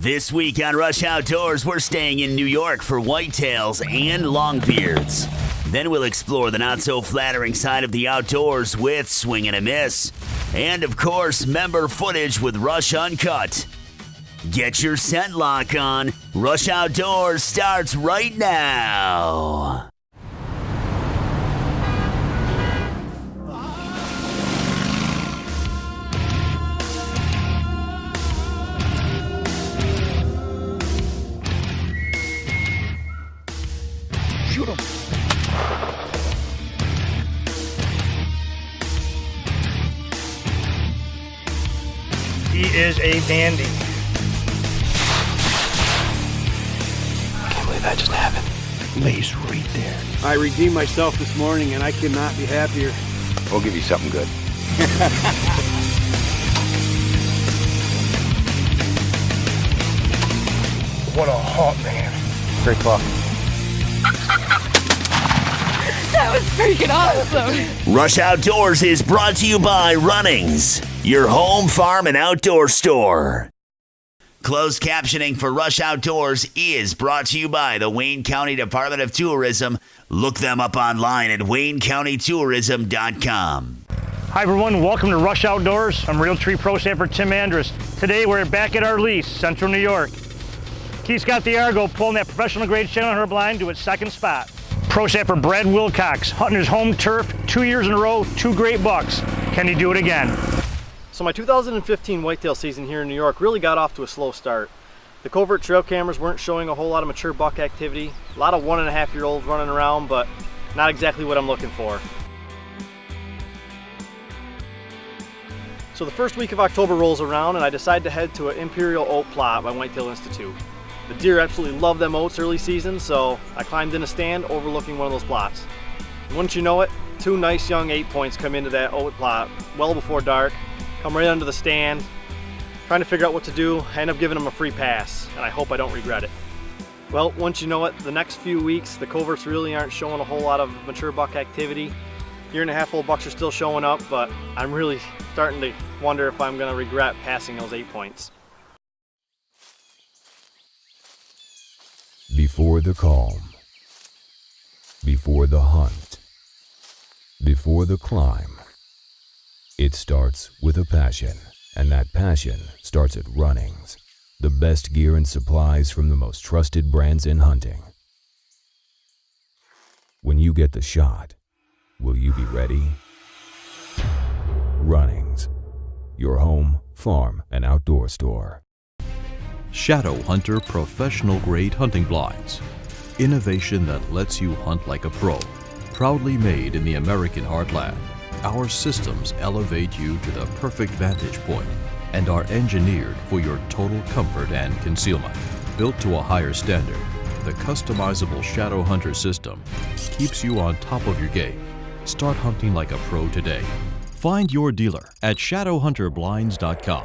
This week on Rush Outdoors, we're staying in New York for whitetails and longbeards. Then we'll explore the not-so-flattering side of the outdoors with Swing and a Miss. And, of course, member footage with Rush Uncut. Get your scent lock on. Rush Outdoors starts right now. Shoot him. He is a dandy. I can't believe that just happened. Lays right there. I redeemed myself this morning and I could not be happier. We'll give you something good. What a hot man. Great clock. That was freaking awesome. Rush Outdoors is brought to you by Runnings, your home, farm, and outdoor store. Closed captioning for Rush Outdoors is brought to you by the Wayne County Department of Tourism. Look them up online at waynecountytourism.com. Hi everyone, welcome to Rush Outdoors. I'm Realtree Pro Staffer Tim Andrus. Today we're back at our lease, Central New York. Keith's got the Argo pulling that professional grade Shadowhunter blind to its second spot. Pro Staffer Brad Wilcox hunting his home turf 2 years in a row, 2 great bucks. Can he do it again? So my 2015 whitetail season here in New York really got off to a slow start. The covert trail cameras weren't showing a whole lot of mature buck activity. A lot of 1.5-year-olds running around, but not exactly what I'm looking for. So the first week of October rolls around and I decide to head to an Imperial Oat plot by Whitetail Institute. The deer absolutely love them oats early season, so I climbed in a stand overlooking one of those plots. And wouldn't you know it, 2 nice young 8-points come into that oat plot well before dark, come right under the stand, trying to figure out what to do. I end up giving them a free pass, and I hope I don't regret it. Well, once you know it, the next few weeks, the coverts really aren't showing a whole lot of mature buck activity. 1.5-year-old bucks are still showing up, but I'm really starting to wonder if I'm gonna regret passing those 8-points. Before the calm, before the hunt, before the climb, it starts with a passion, and that passion starts at Runnings, the best gear and supplies from the most trusted brands in hunting. When you get the shot, will you be ready? Runnings, your home, farm, and outdoor store. Shadowhunter professional grade hunting blinds. Innovation that lets you hunt like a pro. Proudly made in the American heartland. Our systems elevate you to the perfect vantage point and are engineered for your total comfort and concealment. Built to a higher standard, the customizable Shadowhunter system keeps you on top of your game. Start hunting like a pro today. Find your dealer at shadowhunterblinds.com.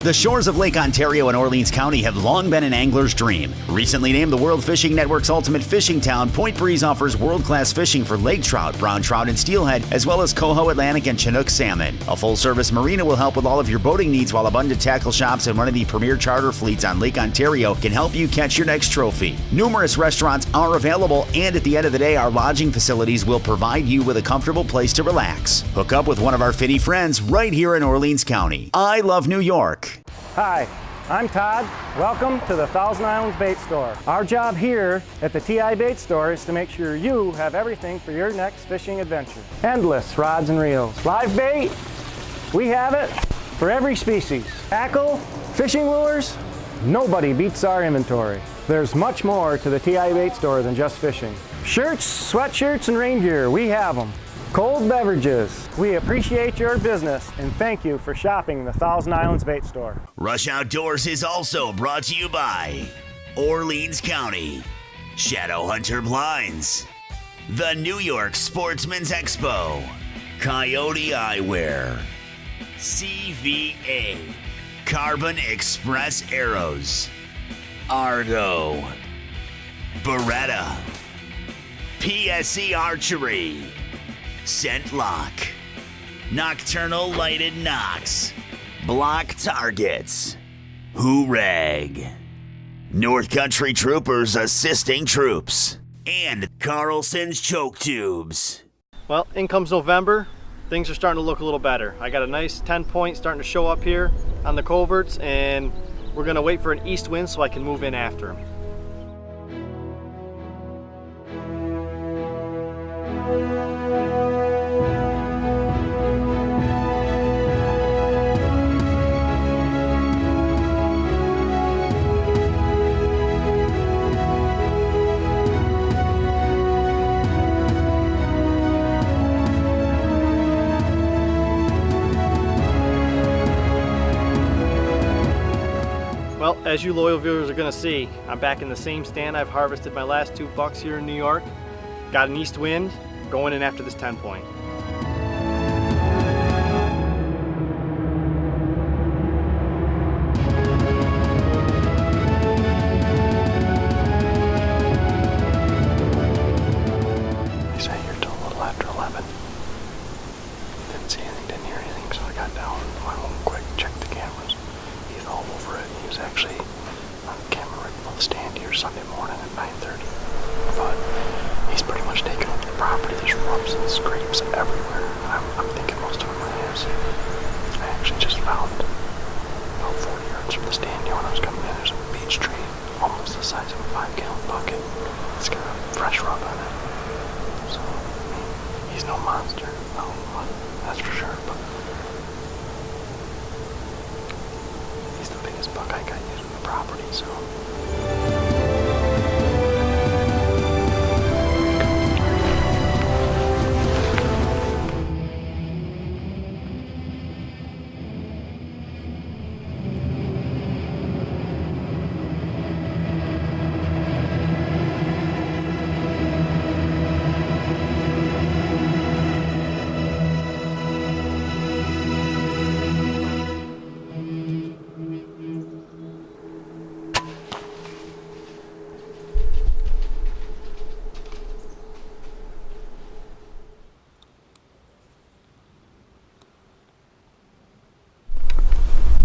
The shores of Lake Ontario and Orleans County have long been an angler's dream. Recently named the World Fishing Network's ultimate fishing town, Point Breeze offers world-class fishing for lake trout, brown trout, and steelhead, as well as coho, Atlantic, and Chinook salmon. A full-service marina will help with all of your boating needs, while abundant tackle shops and one of the premier charter fleets on Lake Ontario can help you catch your next trophy. Numerous restaurants are available, and at the end of the day, our lodging facilities will provide you with a comfortable place to relax. Hook up with one of our fitty friends right here in Orleans County. I love New York. Hi, I'm Todd. Welcome to the Thousand Islands Bait Store. Our job here at the TI Bait Store is to make sure you have everything for your next fishing adventure. Endless rods and reels. Live bait, we have it for every species. Tackle, fishing lures, nobody beats our inventory. There's much more to the TI Bait Store than just fishing. Shirts, sweatshirts, and rain gear, we have them. Cold beverages. We appreciate your business and thank you for shopping the Thousand Islands Bait Store. Rush Outdoors is also brought to you by Orleans County, Shadowhunter Blinds, the New York Sportsman's Expo, Coyote Eyewear, CVA, Carbon Express Arrows, Argo, Beretta, PSE Archery, Scent Lock, Nocturnal Lighted Knocks, Block Targets, Hoorag. North Country Troopers assisting troops. And Carlson's choke tubes. Well, in comes November. Things are starting to look a little better. I got a nice 10 point starting to show up here on the coverts, and we're gonna wait for an east wind so I can move in after him. Well, as you loyal viewers are gonna see, I'm back in the same stand I've harvested my last 2 bucks here in New York. Got an east wind, going in after this 10 point. I sat here till a little after 11. Didn't see anything, didn't hear anything, so I got down, went home quick, checked the cameras. He's all over it. He was actually on camera right below the stand here Sunday morning at 9:30. But he's pretty much taken over the property. There's rubs and scrapes everywhere. I'm thinking most of them are his. I actually just found about 40 yards from the stand here when I was coming in. There's a beech tree almost the size of a 5-gallon bucket. It's got a fresh rub on it. So, he's no monster. No, that's for sure. But he's the biggest buck I got using the property, so.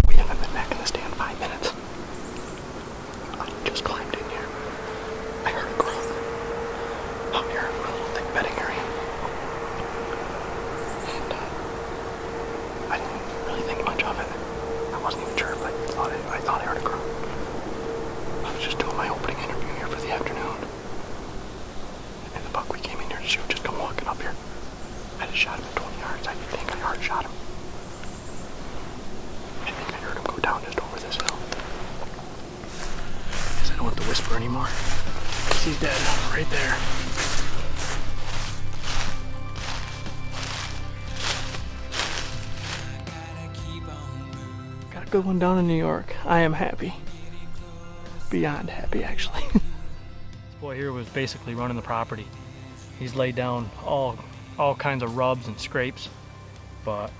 We haven't been back in the stand 5 minutes. I just climbed in here. I heard a grunt up here in a little thick bedding area. And I didn't really think much of it. I wasn't even sure if I thought I heard a grunt. I was just doing my opening interview here for the afternoon. And the buck we came in here to shoot just come walking up here. I just shot him at 20 yards. I think I hard shot him. I think I heard him go down just over this hill. Guess I don't have to whisper anymore. He's dead, right there. Got a good one down in New York. I am happy. Beyond happy, actually. This boy here was basically running the property. He's laid down all kinds of rubs and scrapes, but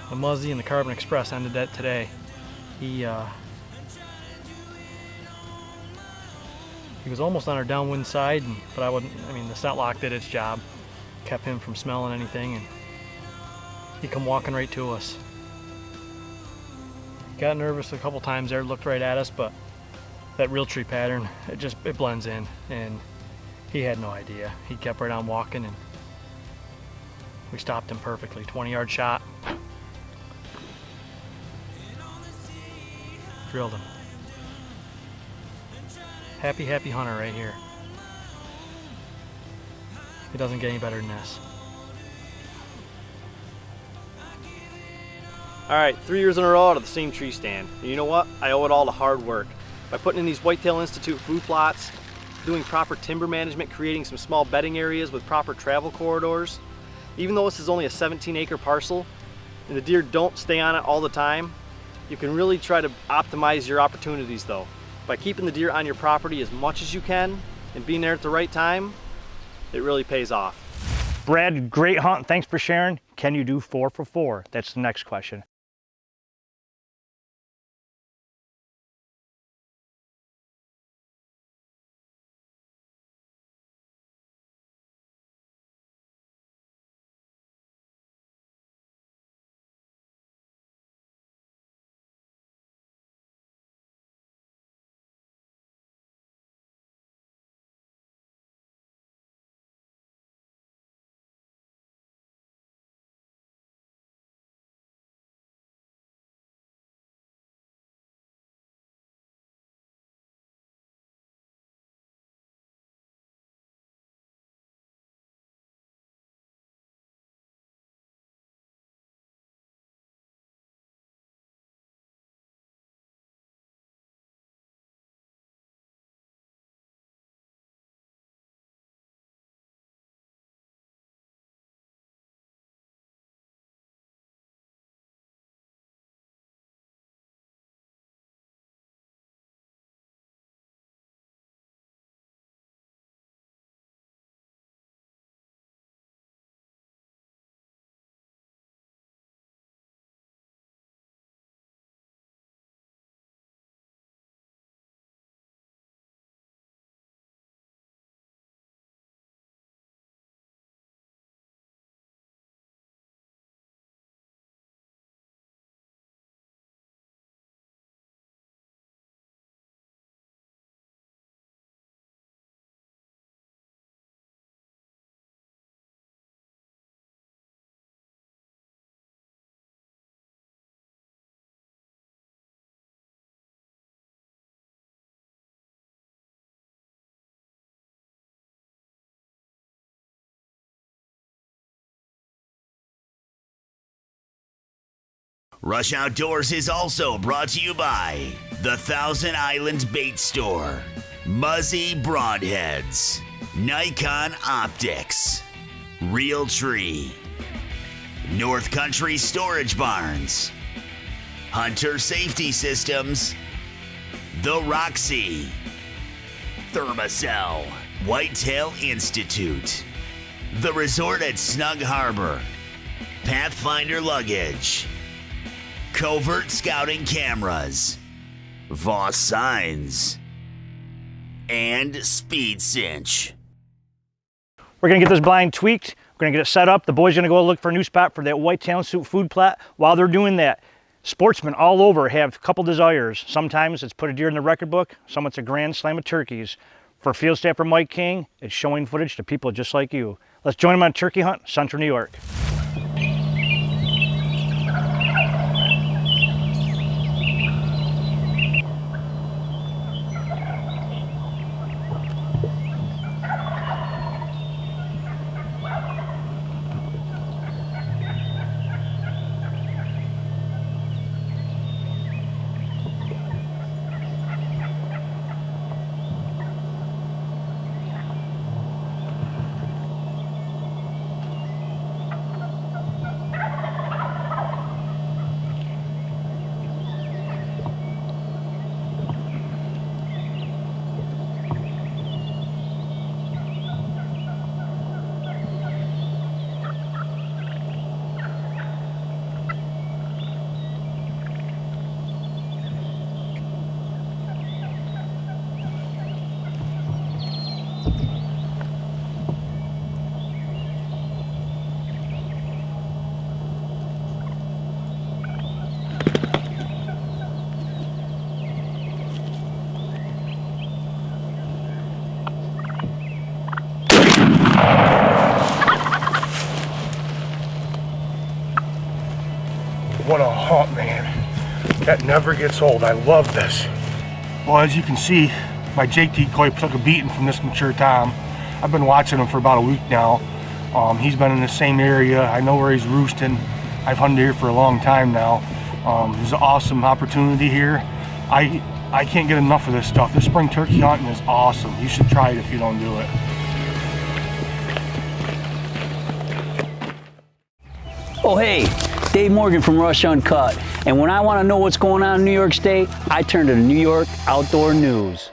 the Muzzy and the Carbon Express ended that today. He was almost on our downwind side, but the scent lock did its job. Kept him from smelling anything, and he come walking right to us. Got nervous a couple times there, looked right at us, but that Realtree pattern, it blends in, and he had no idea. He kept right on walking, and we stopped him perfectly. 20-yard shot. Drilled him. Happy hunter right here. It doesn't get any better than this. All right, 3 years in a row out of the same tree stand. And you know what? I owe it all to hard work. By putting in these Whitetail Institute food plots, doing proper timber management, creating some small bedding areas with proper travel corridors. Even though this is only a 17-acre parcel and the deer don't stay on it all the time, you can really try to optimize your opportunities though. By keeping the deer on your property as much as you can and being there at the right time, it really pays off. Brad, great hunt. Thanks for sharing. Can you do 4 for 4? That's the next question. Rush Outdoors is also brought to you by the Thousand Islands Bait Store, Muzzy Broadheads, Nikon Optics, Realtree, North Country Storage Barns, Hunter Safety Systems, The Roxy, Thermacell, Whitetail Institute, The Resort at Snug Harbor, Pathfinder Luggage, Covert Scouting Cameras, Voss Signs, and Speed Cinch. We're gonna get this blind tweaked. We're gonna get it set up. The boys are gonna go look for a new spot for that whitetail suit food plot. While they're doing that, sportsmen all over have a couple desires. Sometimes it's put a deer in the record book. Some it's a grand slam of turkeys. For field staffer Mike King, it's showing footage to people just like you. Let's join him on a turkey hunt, Central New York. What a hunt, man. That never gets old. I love this. Well, as you can see, my Jake decoy took a beating from this mature tom. I've been watching him for about a week now. He's been in the same area. I know where he's roosting. I've hunted here for a long time now. There's an awesome opportunity here. I can't get enough of this stuff. This spring turkey hunting is awesome. You should try it if you don't do it. Oh, hey. Dave Morgan from Rush Uncut, and when I want to know what's going on in New York State, I turn to the New York Outdoor News.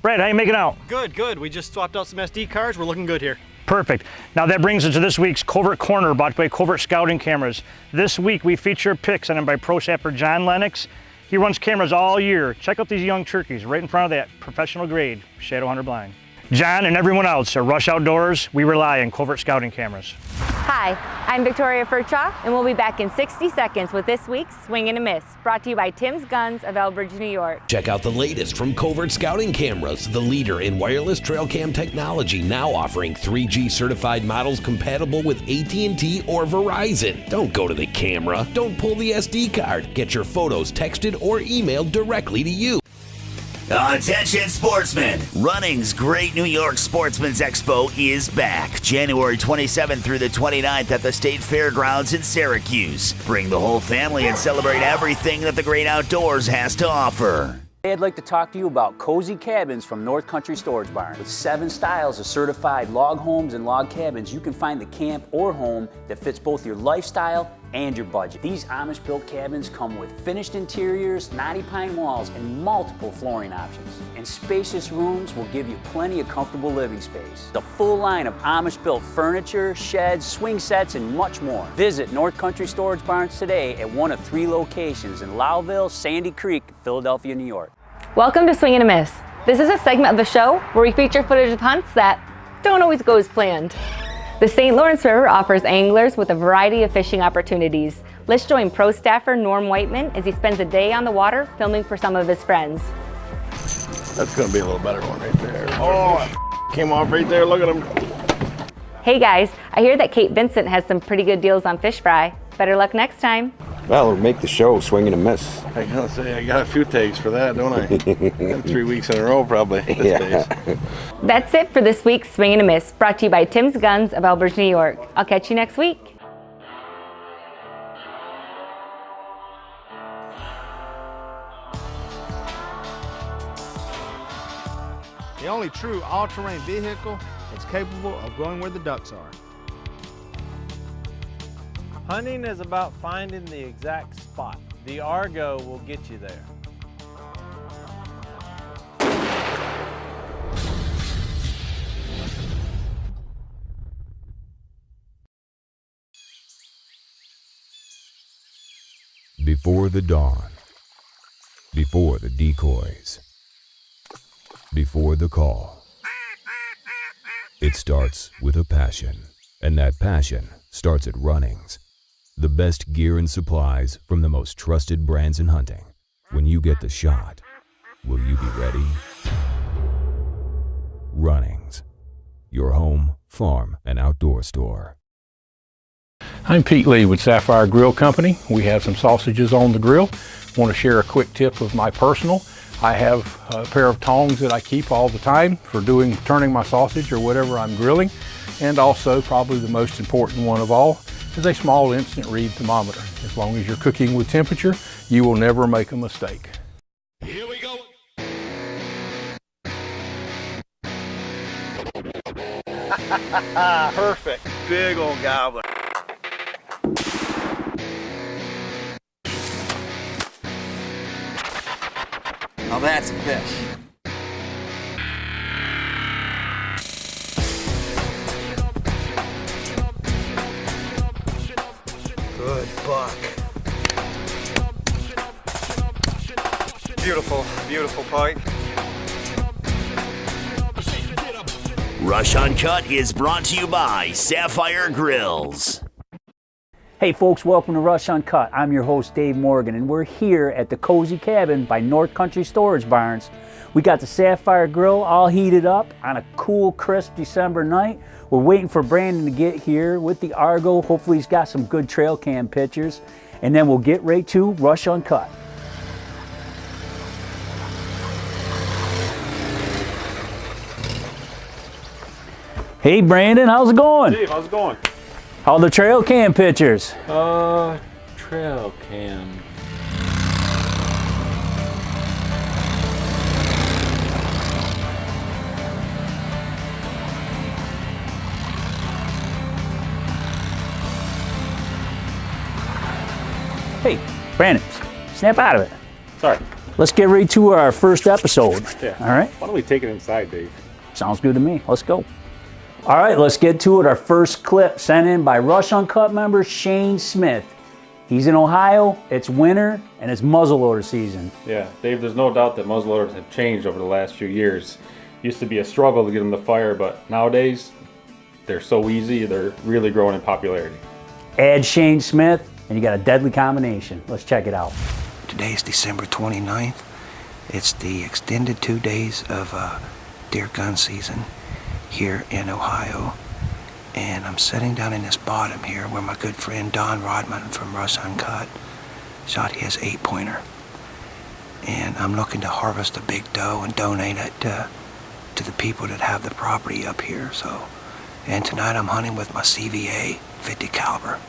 Brad, how you making out? Good, good. We just swapped out some SD cards. We're looking good here. Perfect. Now that brings us to this week's Covert Corner, brought by Covert Scouting Cameras. This week we feature picks sent in by pro staffer John Lennox. He runs cameras all year. Check out these young turkeys right in front of that professional grade Shadow Hunter blind. John and everyone else at Rush Outdoors, we rely on Covert Scouting Cameras. Hi, I'm Victoria Furchaw, and we'll be back in 60 seconds with this week's Swing and a Miss, brought to you by Tim's Guns of Elbridge, New York. Check out the latest from Covert Scouting Cameras, the leader in wireless trail cam technology, now offering 3G certified models compatible with AT&T or Verizon. Don't go to the camera, don't pull the SD card. Get your photos texted or emailed directly to you. Attention sportsmen! Running's Great New York Sportsman's Expo is back, January 27th through the 29th at the State Fairgrounds in Syracuse. Bring the whole family and celebrate everything that the great outdoors has to offer. Today I'd like to talk to you about cozy cabins from North Country Storage Barn. With 7 styles of certified log homes and log cabins, you can find the camp or home that fits both your lifestyle and your budget. These Amish-built cabins come with finished interiors, knotty pine walls, and multiple flooring options. And spacious rooms will give you plenty of comfortable living space. The full line of Amish-built furniture, sheds, swing sets, and much more. Visit North Country Storage Barns today at one of 3 locations in Lowville, Sandy Creek, Philadelphia, New York. Welcome to Swing and a Miss. This is a segment of the show where we feature footage of hunts that don't always go as planned. The St. Lawrence River offers anglers with a variety of fishing opportunities. Let's join pro staffer Norm Whiteman as he spends a day on the water filming for some of his friends. That's going to be a little better one right there. Oh, came off right there. Look at him. Hey guys, I hear that Kate Vincent has some pretty good deals on fish fry. Better luck next time. Well, it'll make the show Swing and a Miss. I gotta say, I got a few takes for that, don't I? 3 weeks in a row, probably. Days. That's it for this week's Swing and a Miss, brought to you by Tim's Guns of Elbridge, New York. I'll catch you next week. the only true all-terrain vehicle that's capable of going where the ducks are. Hunting is about finding the exact spot. The Argo will get you there. Before the dawn, before the decoys, before the call, it starts with a passion, and that passion starts at Runnings. The best gear and supplies from the most trusted brands in hunting. When you get the shot, will you be ready? Runnings, your home, farm, and outdoor store. I'm Pete Lee with Sapphire Grill Company. We have some sausages on the grill. Want to share a quick tip of my personal. I have a pair of tongs that I keep all the time for turning my sausage or whatever I'm grilling. And also, probably the most important one of all, is a small instant read thermometer. As long as you're cooking with temperature, you will never make a mistake. Here we go. Perfect. Big old gobbler. Now that's a fish. Good buck. Beautiful, beautiful pike. Rush Uncut is brought to you by Sapphire Grills. Hey folks, welcome to Rush Uncut. I'm your host Dave Morgan, and we're here at the Cozy Cabin by North Country Storage Barns. We got the Sapphire Grill all heated up on a cool, crisp December night. We're waiting for Brandon to get here with the Argo. Hopefully he's got some good trail cam pictures, and then we'll get right to Rush Uncut. Hey Brandon, how's it going? Dave, how's it going? How are the trail cam pictures? Trail cam. Hey, Brandon, snap out of it. Sorry. Let's get right to our first episode. Yeah. All right? Why don't we take it inside, Dave? Sounds good to me. Let's go. All right, let's get to it. Our first clip sent in by Rush Uncut member Shane Smith. He's in Ohio, it's winter, and it's muzzleloader season. Yeah, Dave, there's no doubt that muzzleloaders have changed over the last few years. Used to be a struggle to get them to fire, but nowadays, they're so easy, they're really growing in popularity. Add Shane Smith, and you got a deadly combination. Let's check it out. Today's December 29th. It's the extended 2 days of deer gun season here in Ohio, and I'm sitting down in this bottom here where my good friend Don Rodman from Rush Uncut shot his 8-pointer, and I'm looking to harvest a big doe and donate it to the people that have the property up here. So, and tonight I'm hunting with my CVA 50 caliber.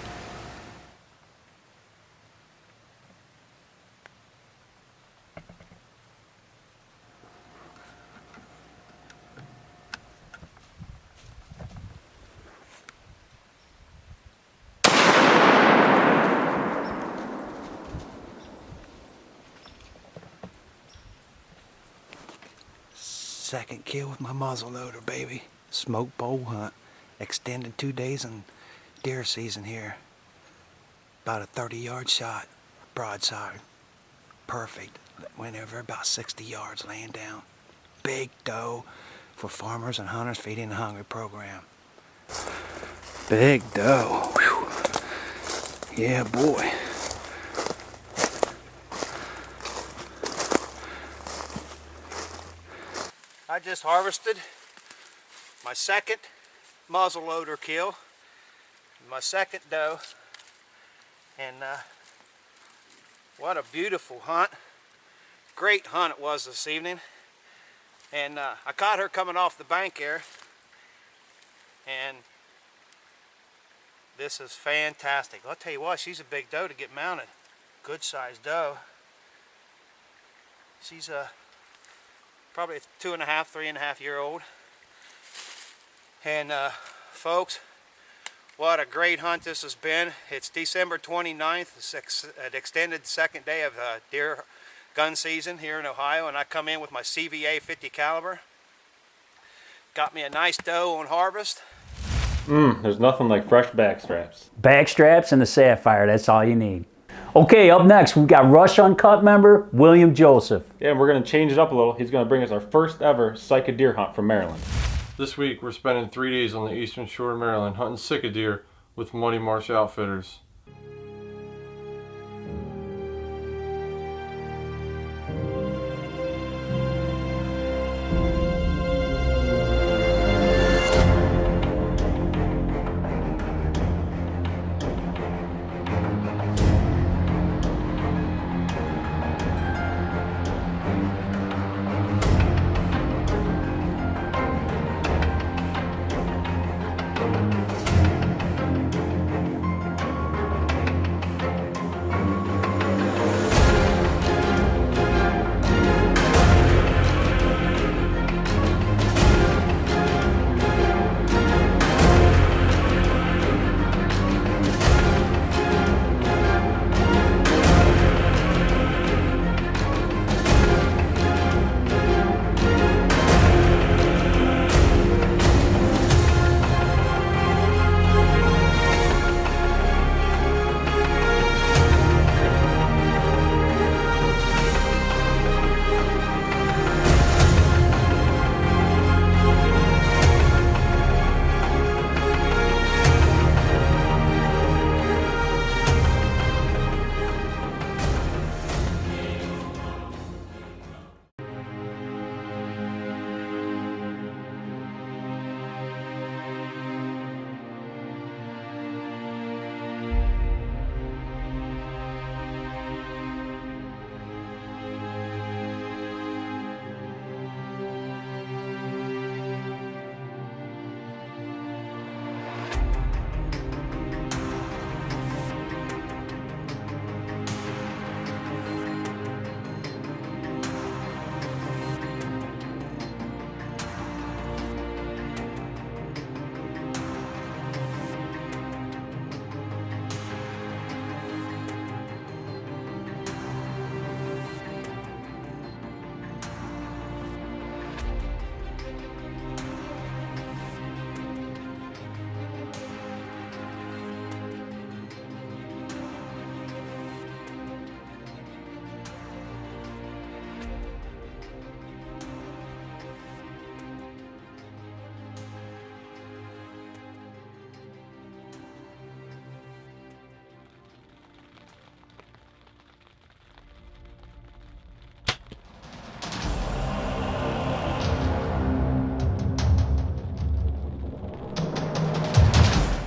Second kill with my muzzleloader, baby. Smoke bow hunt. Extended 2 days in deer season here. About a 30-yard shot, broadside. Perfect. Went over about 60 yards laying down. Big doe for farmers and hunters feeding the hungry program. Big doe. Whew. Yeah, boy. I just harvested my second muzzleloader kill, my second doe, and what a beautiful hunt. Great hunt it was this evening, and I caught her coming off the bank there, and this is fantastic. I'll tell you what, she's a big doe to get mounted. Good sized doe. She's probably 2.5, 3.5 year old. And folks, what a great hunt this has been. It's December 29th, it's an extended second day of deer gun season here in Ohio, and I come in with my CVA 50 caliber. Got me a nice doe on harvest. There's nothing like fresh back straps. Back straps and the Sapphire, that's all you need. Okay, up next, we've got Rush Uncut member, William Joseph. Yeah, and we're going to change it up a little. He's going to bring us our first ever Sika deer hunt from Maryland. This week, we're spending 3 days on the eastern shore of Maryland hunting Sika deer with Muddy Marsh Outfitters.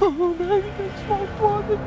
Oh, man, that's my brother.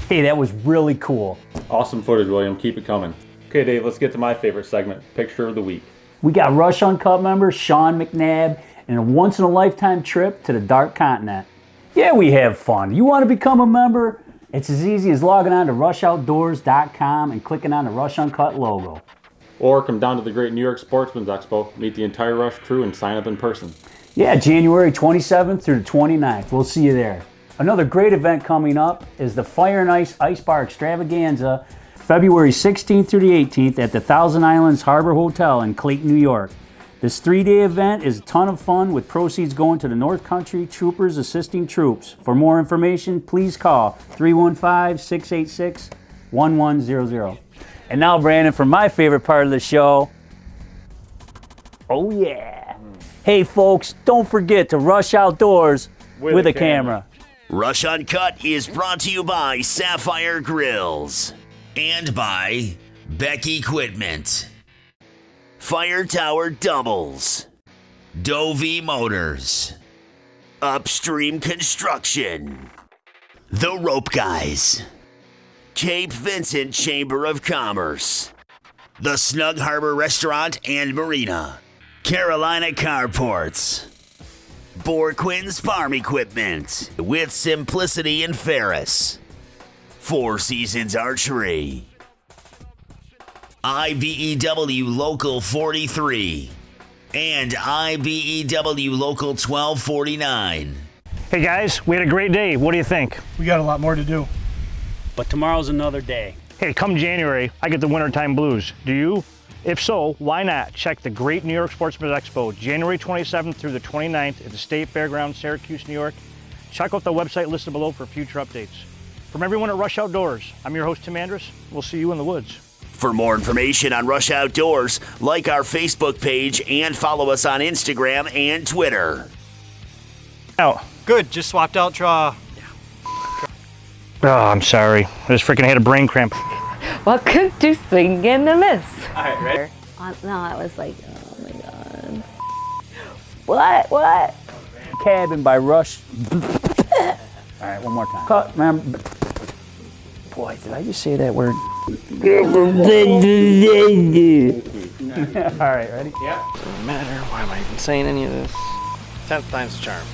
Hey, that was really cool. Awesome footage, William. Keep it coming. Okay, Dave, let's get to my favorite segment, Picture of the Week. We got Rush Uncut member Sean McNabb and a once-in-a-lifetime trip to the Dark Continent. Yeah, we have fun. You want to become a member? It's as easy as logging on to rushoutdoors.com and clicking on the Rush Uncut logo. Or come down to the Great New York Sportsman's Expo, meet the entire Rush crew, and sign up in person. Yeah, January 27th through the 29th. We'll see you there. Another great event coming up is the Fire and Ice Ice Bar Extravaganza, February 16th through the 18th at the Thousand Islands Harbor Hotel in Clayton, New York. This 3-day event is a ton of fun with proceeds going to the North Country Troopers Assisting Troops. For more information, please call 315-686-1100. And now, Brandon, for my favorite part of the show. Oh, yeah. Hey, folks, don't forget to rush outdoors with a camera. Rush Uncut is brought to you by Sapphire Grills and by Beck Equipment, Fire Tower Doubles, Dovey Motors, Upstream Construction, The Rope Guys, Cape Vincent Chamber of Commerce, the Snug Harbor Restaurant and Marina, Carolina Carports, Borquin's Farm Equipment with Simplicity and Ferris, Four Seasons Archery, IBEW Local 43, and IBEW Local 1249. Hey guys, we had a great day. What do you think? We got a lot more to do. But tomorrow's another day. Hey, come January, I get the wintertime blues. Do you? If so, why not check the Great New York Sportsman's Expo, January 27th through the 29th at the State Fairgrounds, Syracuse, New York. Check out the website listed below for future updates. From everyone at Rush Outdoors, I'm your host, Tim Andrus. We'll see you in the woods. For more information on Rush Outdoors, like our Facebook page and follow us on Instagram and Twitter. Oh. Good, just swapped out Oh, I'm sorry. I just freaking had a brain cramp. Welcome to Swing and a Miss. All right, ready? No, I was like, oh my God. What? Cabin by Rush. All right, one more time. Remember. Boy, did I just say that word? All right, ready? Yeah. Doesn't matter. Why am I even saying any of this? 10th time's a charm.